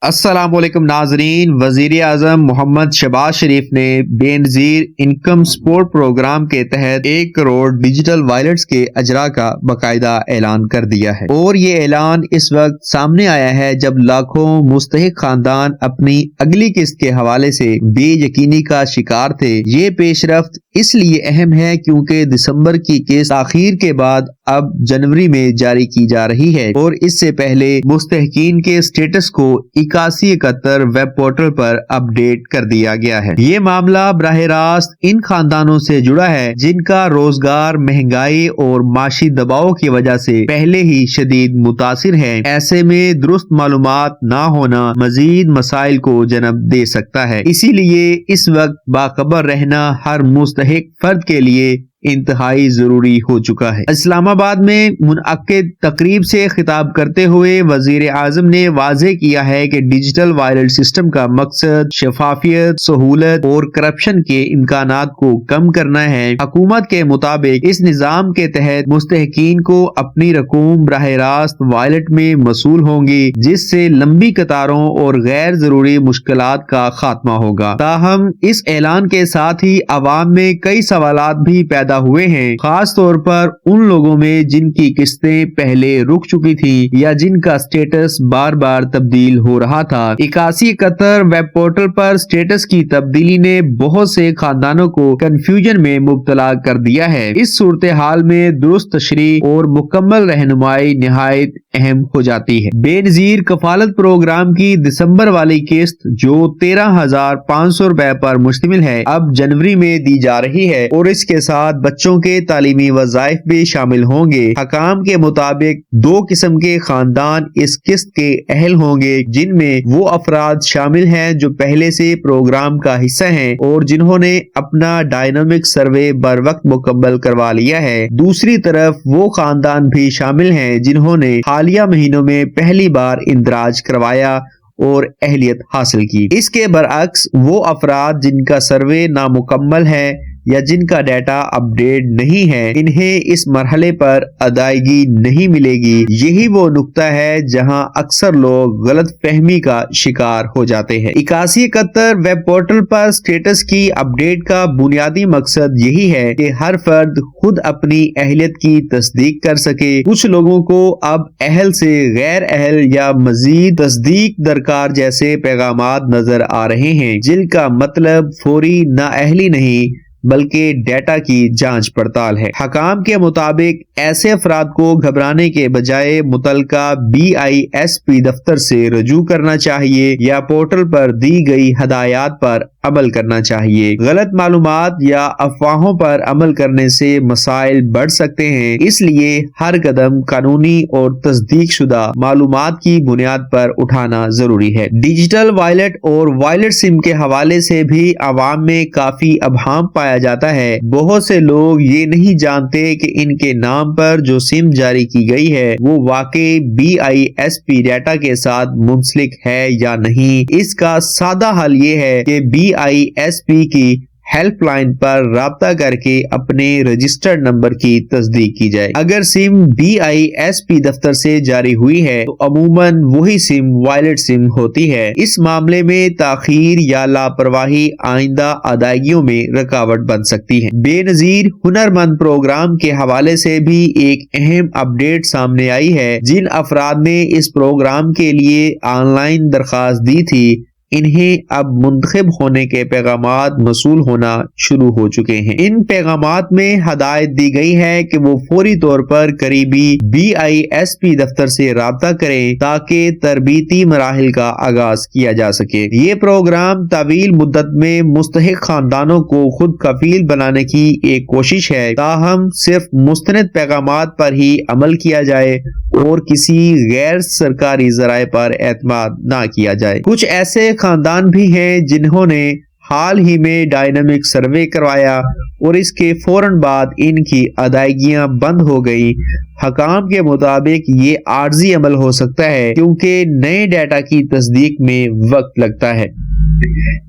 السلام علیکم ناظرین، وزیر اعظم محمد شہباز شریف نے بے نظیر انکم سپورٹ پروگرام کے تحت 1 کروڑ ڈیجیٹل وائلٹس کے اجرا کا باقاعدہ اعلان کر دیا ہے، اور یہ اعلان اس وقت سامنے آیا ہے جب لاکھوں مستحق خاندان اپنی اگلی قسط کے حوالے سے بے یقینی کا شکار تھے۔ یہ پیش رفت اس لیے اہم ہے کیونکہ دسمبر کی قسط تاخیر کے بعد اب جنوری میں جاری کی جا رہی ہے، اور اس سے پہلے مستحقین کے سٹیٹس کو 8171 ویب پورٹل پر اپ ڈیٹ کر دیا گیا ہے۔ یہ معاملہ براہ راست ان خاندانوں سے جڑا ہے جن کا روزگار مہنگائی اور معاشی دباؤ کی وجہ سے پہلے ہی شدید متاثر ہے۔ ایسے میں درست معلومات نہ ہونا مزید مسائل کو جنم دے سکتا ہے، اسی لیے اس وقت باخبر رہنا ہر مستحق فرد کے لیے انتہائی ضروری ہو چکا ہے۔ اسلام آباد میں منعقد تقریب سے خطاب کرتے ہوئے وزیر اعظم نے واضح کیا ہے کہ ڈیجیٹل وائلٹ سسٹم کا مقصد شفافیت، سہولت اور کرپشن کے امکانات کو کم کرنا ہے۔ حکومت کے مطابق اس نظام کے تحت مستحقین کو اپنی رقوم براہ راست وائلٹ میں موصول ہوں گی، جس سے لمبی قطاروں اور غیر ضروری مشکلات کا خاتمہ ہوگا۔ تاہم اس اعلان کے ساتھ ہی عوام میں کئی سوالات بھی پیدا ہوئے ہیں، خاص طور پر ان لوگوں میں جن کی قسطیں پہلے رک چکی تھیں یا جن کا سٹیٹس بار بار تبدیل ہو رہا تھا۔ 8171 ویب پورٹل پر سٹیٹس کی تبدیلی نے بہت سے خاندانوں کو کنفیوژن میں مبتلا کر دیا ہے۔ اس صورتحال میں درست تشریح اور مکمل رہنمائی نہایت اہم ہو جاتی ہے۔ بے نظیر کفالت پروگرام کی دسمبر والی قسط جو 13,500 روپے پر مشتمل ہے، اب جنوری میں دی جا رہی ہے، اور اس کے ساتھ بچوں کے تعلیمی وظائف بھی شامل ہوں گے۔ حکام کے مطابق 2 قسم کے خاندان اس قسط کے اہل ہوں گے، جن میں وہ افراد شامل ہیں جو پہلے سے پروگرام کا حصہ ہیں اور جنہوں نے اپنا ڈائنامک سروے بر وقت مکمل کروا لیا ہے۔ دوسری طرف وہ خاندان بھی شامل ہیں جنہوں نے حالیہ مہینوں میں پہلی بار اندراج کروایا اور اہلیت حاصل کی۔ اس کے برعکس وہ افراد جن کا سروے نامکمل ہے یا جن کا ڈیٹا اپ ڈیٹ نہیں ہے، انہیں اس مرحلے پر ادائیگی نہیں ملے گی۔ یہی وہ نقطہ ہے جہاں اکثر لوگ غلط فہمی کا شکار ہو جاتے ہیں۔ 8171 ویب پورٹل پر سٹیٹس کی اپ ڈیٹ کا بنیادی مقصد یہی ہے کہ ہر فرد خود اپنی اہلیت کی تصدیق کر سکے۔ کچھ لوگوں کو اب اہل سے غیر اہل یا مزید تصدیق درکار جیسے پیغامات نظر آ رہے ہیں، جن کا مطلب فوری نااہلی نہیں بلکہ ڈیٹا کی جانچ پڑتال ہے۔ حکام کے مطابق ایسے افراد کو گھبرانے کے بجائے متعلقہ BISP دفتر سے رجوع کرنا چاہیے یا پورٹل پر دی گئی ہدایات پر عمل کرنا چاہیے۔ غلط معلومات یا افواہوں پر عمل کرنے سے مسائل بڑھ سکتے ہیں، اس لیے ہر قدم قانونی اور تصدیق شدہ معلومات کی بنیاد پر اٹھانا ضروری ہے۔ ڈیجیٹل وائلٹ اور وائلٹ سم کے حوالے سے بھی عوام میں کافی ابہام پایا جاتا ہے۔ بہت سے لوگ یہ نہیں جانتے کہ ان کے نام پر جو سم جاری کی گئی ہے وہ واقعی BISP ڈیٹا کے ساتھ منسلک ہے یا نہیں۔ اس کا سادہ حل یہ ہے کہ BISP کی ہیلپ لائن پر رابطہ کر کے اپنے رجسٹرڈ نمبر کی تصدیق کی جائے۔ اگر سم BISP دفتر سے جاری ہوئی ہے تو عموماً وہی سم وائلٹ سم ہوتی ہے۔ اس معاملے میں تاخیر یا لاپرواہی آئندہ ادائیگیوں میں رکاوٹ بن سکتی ہے۔ بے نظیر ہنرمند پروگرام کے حوالے سے بھی ایک اہم اپ ڈیٹ سامنے آئی ہے۔ جن افراد نے اس پروگرام کے لیے آن لائن درخواست دی تھی، انہیں اب منتخب ہونے کے پیغامات موصول ہونا شروع ہو چکے ہیں۔ ان پیغامات میں ہدایت دی گئی ہے کہ وہ فوری طور پر قریبی BISP دفتر سے رابطہ کریں تاکہ تربیتی مراحل کا آغاز کیا جا سکے۔ یہ پروگرام طویل مدت میں مستحق خاندانوں کو خود کفیل بنانے کی ایک کوشش ہے، تاہم صرف مستند پیغامات پر ہی عمل کیا جائے اور کسی غیر سرکاری ذرائع پر اعتماد نہ کیا جائے۔ کچھ ایسے خاندان بھی ہیں جنہوں نے حال ہی میں ڈائنامک سروے کروایا اور اس کے فوراً بعد ان کی ادائیگیاں بند ہو گئی۔ حکام کے مطابق یہ عارضی عمل ہو سکتا ہے کیونکہ نئے ڈیٹا کی تصدیق میں وقت لگتا ہے۔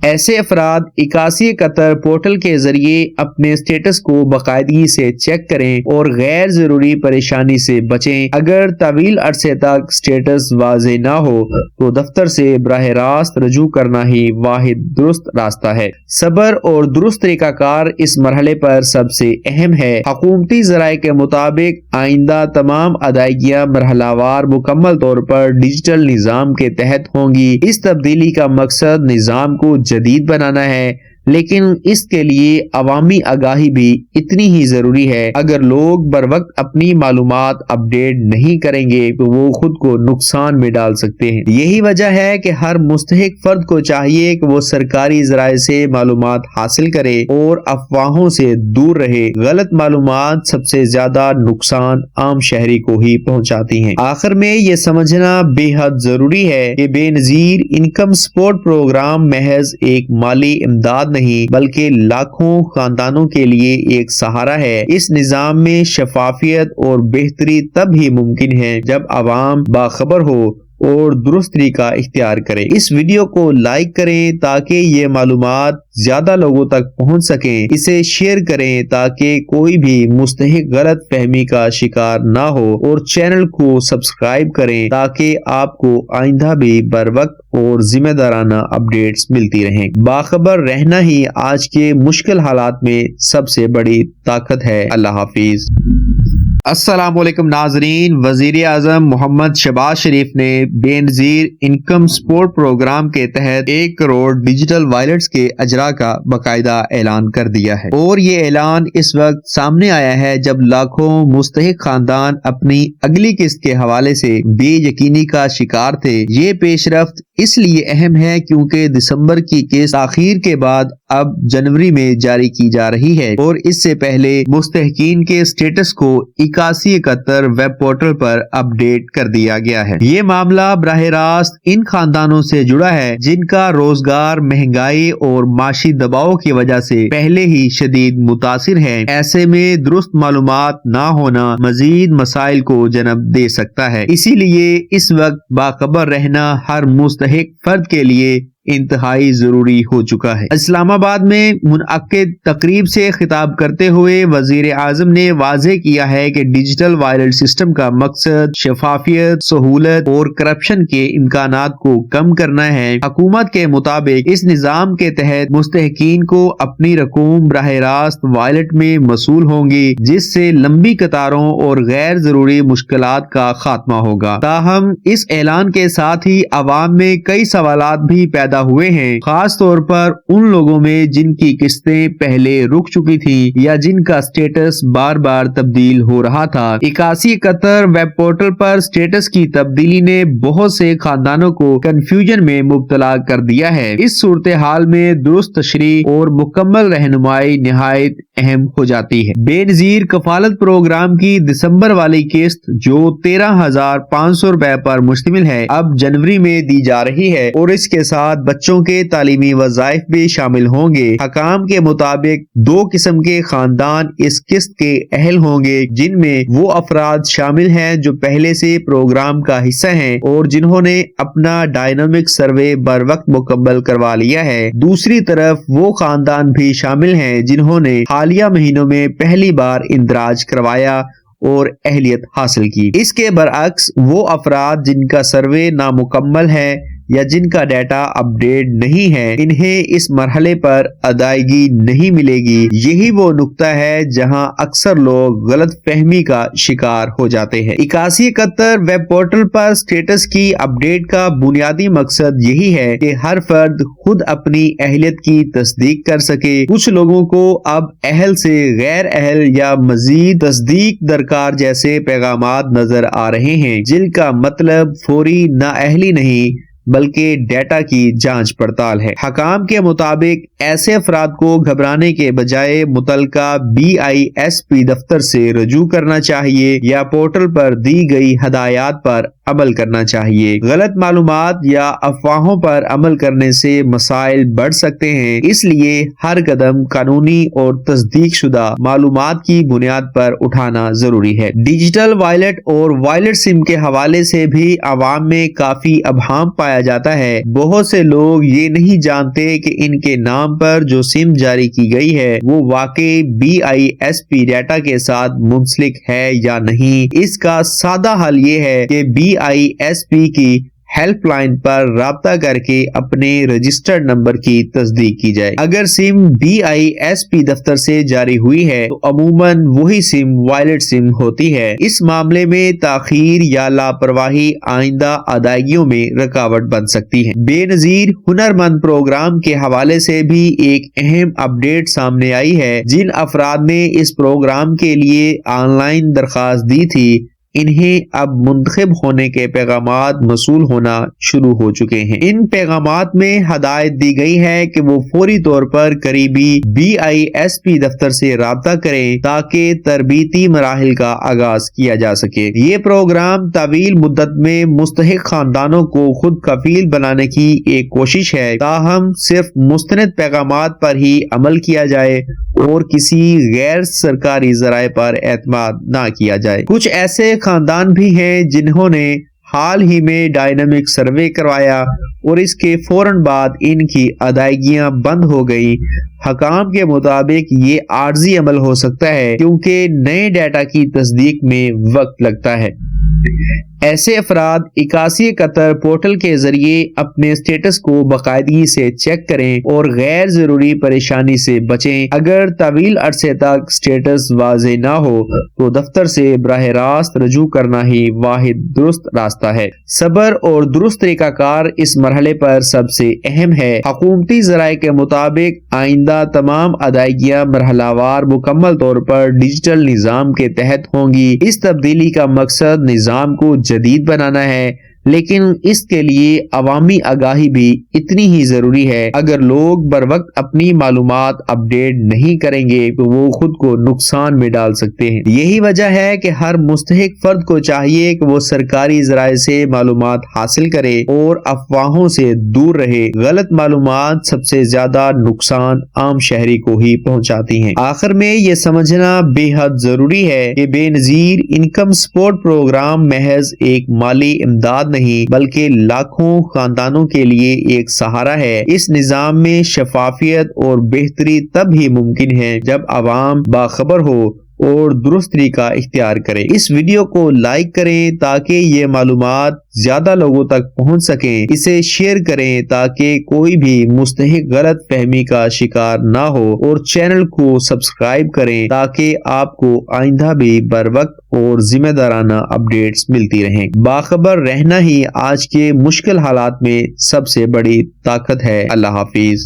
ایسے افراد 8171 پورٹل کے ذریعے اپنے سٹیٹس کو باقاعدگی سے چیک کریں اور غیر ضروری پریشانی سے بچیں۔ اگر طویل عرصے تک سٹیٹس واضح نہ ہو تو دفتر سے براہ راست رجوع کرنا ہی واحد درست راستہ ہے۔ صبر اور درست طریقہ کار اس مرحلے پر سب سے اہم ہے۔ حکومتی ذرائع کے مطابق آئندہ تمام ادائیگیاں مرحلہ وار مکمل طور پر ڈیجیٹل نظام کے تحت ہوں گی۔ اس تبدیلی کا مقصد نظام کو جدید بنانا ہے، لیکن اس کے لیے عوامی آگاہی بھی اتنی ہی ضروری ہے۔ اگر لوگ بر وقت اپنی معلومات اپ ڈیٹ نہیں کریں گے تو وہ خود کو نقصان میں ڈال سکتے ہیں۔ یہی وجہ ہے کہ ہر مستحق فرد کو چاہیے کہ وہ سرکاری ذرائع سے معلومات حاصل کرے اور افواہوں سے دور رہے۔ غلط معلومات سب سے زیادہ نقصان عام شہری کو ہی پہنچاتی ہیں۔ آخر میں یہ سمجھنا بے حد ضروری ہے کہ بے نظیر انکم سپورٹ پروگرام محض ایک مالی امداد نہیں بلکہ لاکھوں خاندانوں کے لیے ایک سہارا ہے۔ اس نظام میں شفافیت اور بہتری تب ہی ممکن ہے جب عوام باخبر ہو اور درست طریقہ اختیار کرے۔ اس ویڈیو کو لائک کریں تاکہ یہ معلومات زیادہ لوگوں تک پہنچ سکیں۔ اسے شیئر کریں تاکہ کوئی بھی مستحق غلط فہمی کا شکار نہ ہو، اور چینل کو سبسکرائب کریں تاکہ آپ کو آئندہ بھی بر وقت اور ذمہ دارانہ اپڈیٹس ملتی رہیں۔ باخبر رہنا ہی آج کے مشکل حالات میں سب سے بڑی طاقت ہے۔ اللہ حافظ۔ السلام علیکم ناظرین، وزیر اعظم محمد شہباز شریف نے بے نظیر انکم سپورٹ پروگرام کے تحت 1 کروڑ ڈیجیٹل وائلٹس کے اجرا کا باقاعدہ اعلان کر دیا ہے، اور یہ اعلان اس وقت سامنے آیا ہے جب لاکھوں مستحق خاندان اپنی اگلی قسط کے حوالے سے بے یقینی کا شکار تھے۔ یہ پیش رفت اس لیے اہم ہے کیونکہ دسمبر کی قسط تاخیر کے بعد اب جنوری میں جاری کی جا رہی ہے، اور اس سے پہلے مستحقین کے سٹیٹس کو 8171 ویب پورٹل پر اپ ڈیٹ کر دیا گیا ہے۔ یہ معاملہ براہ راست ان خاندانوں سے جڑا ہے جن کا روزگار مہنگائی اور معاشی دباؤ کی وجہ سے پہلے ہی شدید متاثر ہے۔ ایسے میں درست معلومات نہ ہونا مزید مسائل کو جنم دے سکتا ہے۔ اسی لیے اس وقت باخبر رہنا ہر مستحق فرد کے لیے انتہائی ضروری ہو چکا ہے۔ اسلام آباد میں منعقد تقریب سے خطاب کرتے ہوئے وزیر اعظم نے واضح کیا ہے کہ ڈیجیٹل وائلٹ سسٹم کا مقصد شفافیت، سہولت اور کرپشن کے امکانات کو کم کرنا ہے۔ حکومت کے مطابق اس نظام کے تحت مستحقین کو اپنی رقوم براہ راست وائلٹ میں موصول ہوں گی، جس سے لمبی قطاروں اور غیر ضروری مشکلات کا خاتمہ ہوگا۔ تاہم اس اعلان کے ساتھ ہی عوام میں کئی سوالات بھی پیدا ہوئے ہیں، خاص طور پر ان لوگوں میں جن کی قسطیں پہلے رک چکی تھیں یا جن کا سٹیٹس بار بار تبدیل ہو رہا تھا۔ 8171 ویب پورٹل پر سٹیٹس کی تبدیلی نے بہت سے خاندانوں کو کنفیوژن میں مبتلا کر دیا ہے۔ اس صورتحال میں درست تشریح اور مکمل رہنمائی نہایت اہم ہو جاتی ہے۔ بے نظیر کفالت پروگرام کی دسمبر والی قسط جو 13,500 روپے پر مشتمل ہے، اب جنوری میں دی جا رہی ہے، اور اس کے ساتھ بچوں کے تعلیمی وظائف بھی شامل ہوں گے۔ حکام کے مطابق 2 قسم کے خاندان اس قسط کے اہل ہوں گے، جن میں وہ افراد شامل ہیں جو پہلے سے پروگرام کا حصہ ہیں اور جنہوں نے اپنا ڈائنامک سروے بر وقت مکمل کروا لیا ہے۔ دوسری طرف وہ خاندان بھی شامل ہیں جنہوں نے حالیہ مہینوں میں پہلی بار اندراج کروایا اور اہلیت حاصل کی۔ اس کے برعکس وہ افراد جن کا سروے نامکمل ہے یا جن کا ڈیٹا اپ ڈیٹ نہیں ہے، انہیں اس مرحلے پر ادائیگی نہیں ملے گی۔ یہی وہ نقطہ ہے جہاں اکثر لوگ غلط فہمی کا شکار ہو جاتے ہیں۔ 8171 ویب پورٹل پر سٹیٹس کی اپ ڈیٹ کا بنیادی مقصد یہی ہے کہ ہر فرد خود اپنی اہلیت کی تصدیق کر سکے۔ کچھ لوگوں کو اب اہل سے غیر اہل یا مزید تصدیق درکار جیسے پیغامات نظر آ رہے ہیں، جن کا مطلب فوری نااہلی نہیں بلکہ ڈیٹا کی جانچ پڑتال ہے۔ حکام کے مطابق ایسے افراد کو گھبرانے کے بجائے متعلقہ BISP دفتر سے رجوع کرنا چاہیے یا پورٹل پر دی گئی ہدایات پر عمل کرنا چاہیے۔ غلط معلومات یا افواہوں پر عمل کرنے سے مسائل بڑھ سکتے ہیں، اس لیے ہر قدم قانونی اور تصدیق شدہ معلومات کی بنیاد پر اٹھانا ضروری ہے۔ ڈیجیٹل وائلٹ اور وائلٹ سم کے حوالے سے بھی عوام میں کافی ابہام پایا جاتا ہے۔ بہت سے لوگ یہ نہیں جانتے کہ ان کے نام پر جو سم جاری کی گئی ہے وہ واقعی BISP ڈیٹا کے ساتھ منسلک ہے یا نہیں۔ اس کا سادہ حل یہ ہے کہ BISP کی ہیلپ لائن پر رابطہ کر کے اپنے رجسٹرڈ نمبر کی تصدیق کی جائے۔ اگر سم BISP دفتر سے جاری ہوئی ہے تو عموماً وہی سم وائلٹ سم ہوتی ہے۔ اس معاملے میں تاخیر یا لاپرواہی آئندہ ادائیگیوں میں رکاوٹ بن سکتی ہے۔ بے نظیر ہنرمند پروگرام کے حوالے سے بھی ایک اہم اپ ڈیٹ سامنے آئی ہے۔ جن افراد نے اس پروگرام کے لیے آن لائن درخواست دی تھی، انہیں اب منتخب ہونے کے پیغامات موصول ہونا شروع ہو چکے ہیں۔ ان پیغامات میں ہدایت دی گئی ہے کہ وہ فوری طور پر قریبی BISP دفتر سے رابطہ کریں تاکہ تربیتی مراحل کا آغاز کیا جا سکے۔ یہ پروگرام طویل مدت میں مستحق خاندانوں کو خود کفیل بنانے کی ایک کوشش ہے، تاہم صرف مستند پیغامات پر ہی عمل کیا جائے اور کسی غیر سرکاری ذرائع پر اعتماد نہ کیا جائے۔ کچھ ایسے خاندان بھی ہیں جنہوں نے حال ہی میں ڈائنامک سروے کروایا اور اس کے فوراً بعد ان کی ادائیگیاں بند ہو گئی۔ حکام کے مطابق یہ عارضی عمل ہو سکتا ہے کیونکہ نئے ڈیٹا کی تصدیق میں وقت لگتا ہے۔ ایسے افراد 8171 پورٹل کے ذریعے اپنے سٹیٹس کو باقاعدگی سے چیک کریں اور غیر ضروری پریشانی سے بچیں۔ اگر طویل عرصے تک سٹیٹس واضح نہ ہو تو دفتر سے براہ راست رجوع کرنا ہی واحد درست راستہ ہے۔ صبر اور درست طریقہ کار اس مرحلے پر سب سے اہم ہے۔ حکومتی ذرائع کے مطابق آئندہ تمام ادائیگیاں مرحلہ وار مکمل طور پر ڈیجیٹل نظام کے تحت ہوں گی۔ اس تبدیلی کا مقصد نظام کو جدید بنانا ہے، لیکن اس کے لیے عوامی آگاہی بھی اتنی ہی ضروری ہے۔ اگر لوگ بر وقت اپنی معلومات اپ ڈیٹ نہیں کریں گے تو وہ خود کو نقصان میں ڈال سکتے ہیں۔ یہی وجہ ہے کہ ہر مستحق فرد کو چاہیے کہ وہ سرکاری ذرائع سے معلومات حاصل کرے اور افواہوں سے دور رہے۔ غلط معلومات سب سے زیادہ نقصان عام شہری کو ہی پہنچاتی ہیں۔ آخر میں یہ سمجھنا بے حد ضروری ہے کہ بے نظیر انکم سپورٹ پروگرام محض ایک مالی امداد نہیں بلکہ لاکھوں خاندانوں کے لیے ایک سہارا ہے۔ اس نظام میں شفافیت اور بہتری تب ہی ممکن ہے جب عوام باخبر ہو اور درست طریقہ اختیار کرے۔ اس ویڈیو کو لائک کریں تاکہ یہ معلومات زیادہ لوگوں تک پہنچ سکیں۔ اسے شیئر کریں تاکہ کوئی بھی مستحق غلط فہمی کا شکار نہ ہو اور چینل کو سبسکرائب کریں تاکہ آپ کو آئندہ بھی بر وقت اور ذمہ دارانہ اپڈیٹس ملتی رہیں۔ باخبر رہنا ہی آج کے مشکل حالات میں سب سے بڑی طاقت ہے۔ اللہ حافظ۔